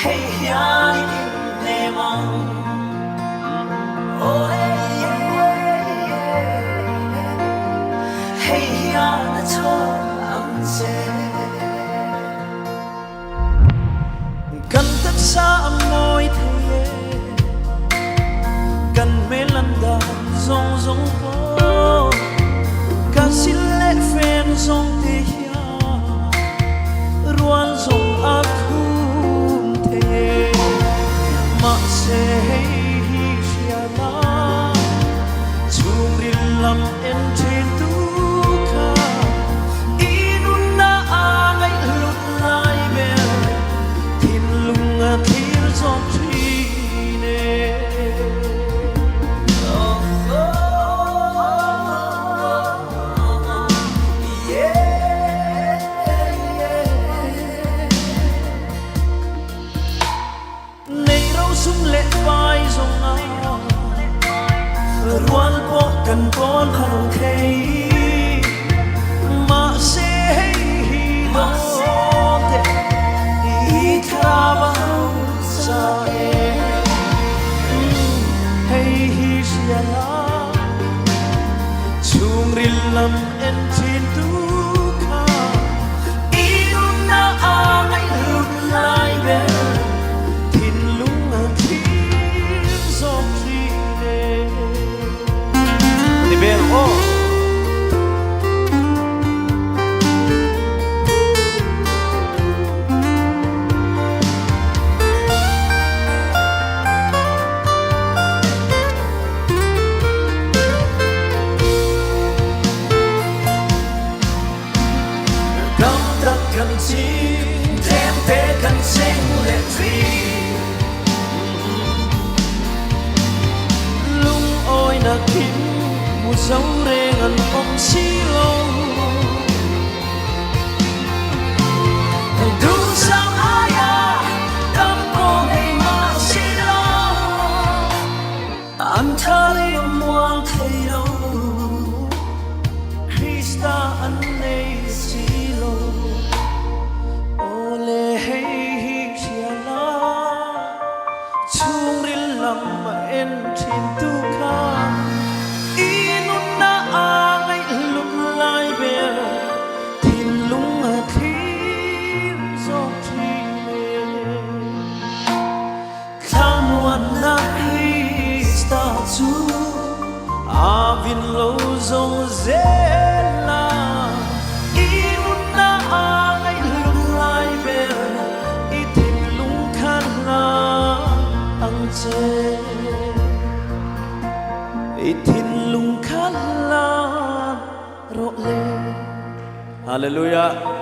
hey ya ne mang oh hey ya na cho ang se kan tất sa môi thế kan melanda zong zong po kan sile fen zong te ya ruan zong akum te ma se ya la chung lam en tin tu ka inun na angai lut lai be tin lung a thil zong thi ne sum le vai zong na rual po kan pon khan khei ma se ma te I thra ba sa e hey hi sia la chung ril lam en tin tu ka inun na angai lut lai be kan chim tem te kan sing le tri lung oi na kim mu zau re ngan om si lo du sang aya tam ko nei ma si lo am thari muang thei lo Krista an nei si lo en tin tu ka inun na angai lut lai be tin lung a thir zong thi ne tham wan na Krista chu avin lo zong zela inun na angai lut lai be I tin lung khan na ang che itin lung khala ro le hallelujah